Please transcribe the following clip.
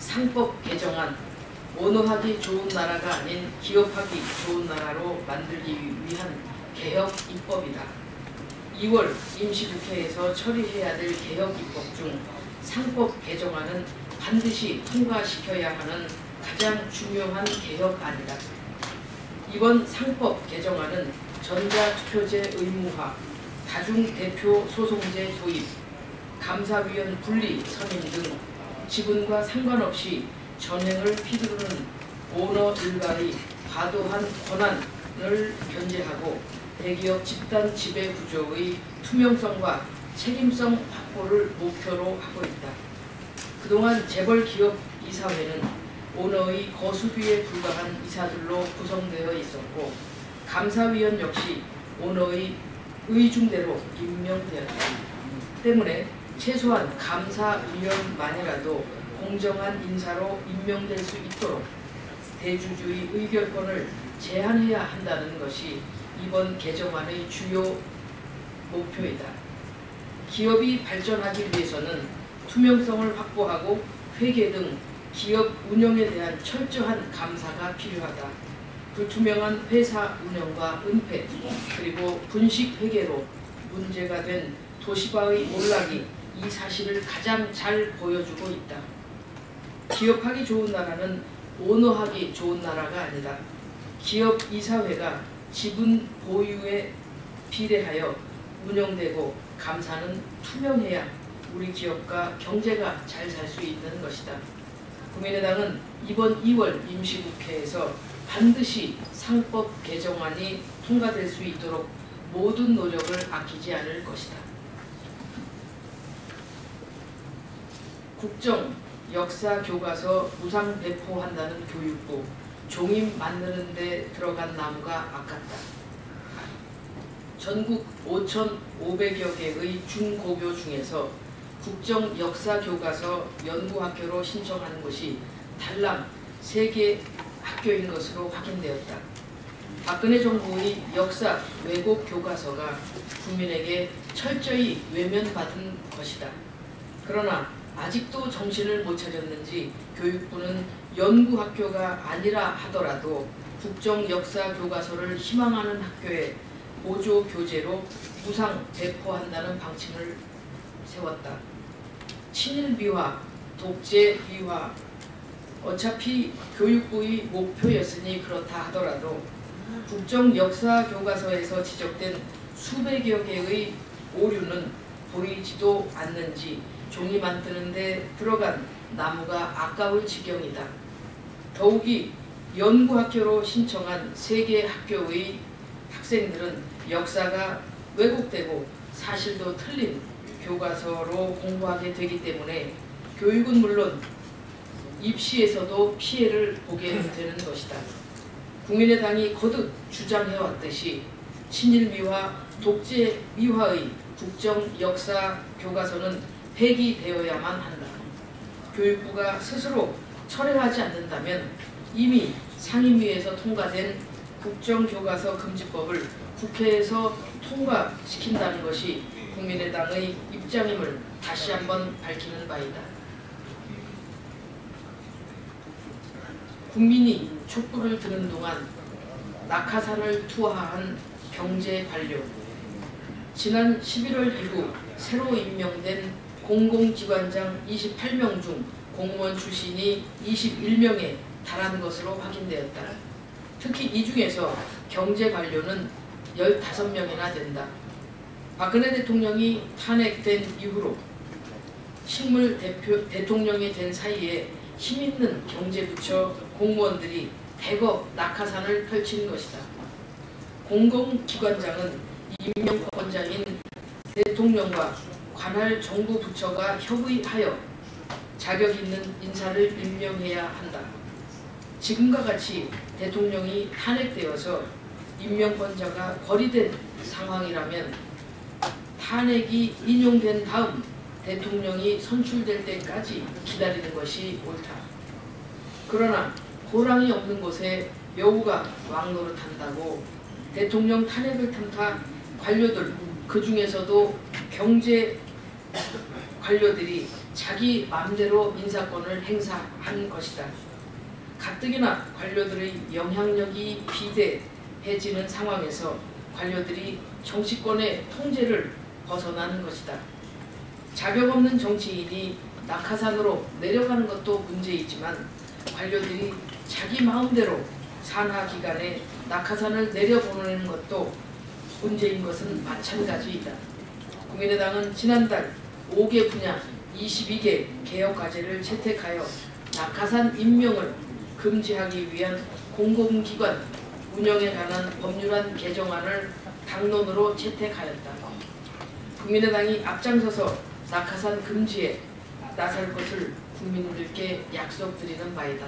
상법 개정안 언어하기 좋은 나라가 아닌 기업하기 좋은 나라로 만들기 위한 개혁 입법이다. 2월 임시국회에서 처리해야 될 개혁 입법 중 상법 개정안은 반드시 통과시켜야 하는 가장 중요한 개혁안이다. 이번 상법 개정안은 전자투표제 의무화, 다중대표 소송제 도입, 감사위원 분리 선임 등 지분과 상관없이 전횡을 휘두르는 오너 일가의 과도한 권한을 견제하고 대기업 집단 지배 구조의 투명성과 책임성 확보를 목표로 하고 있다. 그동안 재벌 기업 이사회는 오너의 거수비에 불과한 이사들로 구성되어 있었고 감사위원 역시 오너의 의중대로 임명되었다. 때문에 최소한 감사위원만이라도 공정한 인사로 임명될 수 있도록 대주주의 의결권을 제한해야 한다는 것이 이번 개정안의 주요 목표이다. 기업이 발전하기 위해서는 투명성을 확보하고 회계 등 기업 운영에 대한 철저한 감사가 필요하다. 불투명한 회사 운영과 은폐 그리고 분식 회계로 문제가 된 도시바의 몰락이 이 사실을 가장 잘 보여주고 있다. 기업하기 좋은 나라는 오너하기 좋은 나라가 아니다. 기업 이사회가 지분 보유에 비례하여 운영되고 감사는 투명해야 우리 기업과 경제가 잘 살 수 있는 것이다. 국민의당은 이번 2월 임시국회에서 반드시 상법 개정안이 통과될 수 있도록 모든 노력을 아끼지 않을 것이다. 국정, 역사 교과서 무상 배포한다는 교육부, 종임 만드는 데 들어간 나무가 아깝다. 전국 5,500여 개의 중고교 중에서 국정 역사 교과서 연구학교로 신청하는 곳이 달랑 3개 학교인 것으로 확인되었다. 박근혜 정부의 역사 왜곡 교과서가 국민에게 철저히 외면받은 것이다. 그러나 아직도 정신을 못 차렸는지 교육부는 연구학교가 아니라 하더라도 국정 역사 교과서를 희망하는 학교에 보조 교재로 무상 배포한다는 방침을 세웠다. 친일 미화, 독재 미화, 어차피 교육부의 목표였으니 그렇다 하더라도 국정 역사 교과서에서 지적된 수백여 개의 오류는 보이지도 않는지 종이 만드는 데 들어간 나무가 아까울 지경이다. 더욱이 연구학교로 신청한 3개 학교의 학생들은 역사가 왜곡되고 사실도 틀린 교과서로 공부하게 되기 때문에 교육은 물론 입시에서도 피해를 보게 되는 것이다. 국민의당이 거듭 주장해왔듯이 친일미화, 독재미화의 국정 역사 교과서는 폐기되어야만 한다. 교육부가 스스로 철회하지 않는다면 이미 상임위에서 통과된 국정교과서 금지법을 국회에서 통과시킨다는 것이 국민의당의 입장임을 다시 한번 밝히는 바이다. 국민이 촛불을 드는 동안 낙하산을 투하한 경제 관료, 지난 11월 이후 새로 임명된 공공기관장 28명 중 공무원 출신이 21명에 달하는 것으로 확인되었다. 특히 이 중에서 경제 관료는 15명이나 된다. 박근혜 대통령이 탄핵된 이후로 식물 대통령이 된 사이에 힘있는 경제부처 공무원들이 대거 낙하산을 펼친 것이다. 공공기관장은 임명권자인 대통령과 관할 정부 부처가 협의하여 자격 있는 인사를 임명해야 한다. 지금과 같이 대통령이 탄핵되어서 임명권자가 거리된 상황이라면 탄핵이 인용된 다음 대통령이 선출될 때까지 기다리는 것이 옳다. 그러나 호랑이 없는 곳에 여우가 왕노릇한다고 대통령 탄핵을 탐타 관료들, 그 중에서도 경제 관료들이 자기 마음대로 인사권을 행사한 것이다. 가뜩이나 관료들의 영향력이 비대해지는 상황에서 관료들이 정치권의 통제를 벗어나는 것이다. 자격 없는 정치인이 낙하산으로 내려가는 것도 문제이지만 관료들이 자기 마음대로 산하 기관에 낙하산을 내려보내는 것도 문제인 것은 마찬가지이다. 국민의당은 지난달 5개 분야 22개 개혁 과제를 채택하여 낙하산 임명을 금지하기 위한 공공기관 운영에 관한 법률안 개정안을 당론으로 채택하였다. 국민의당이 앞장서서 낙하산 금지에 나설 것을 국민들께 약속드리는 바이다.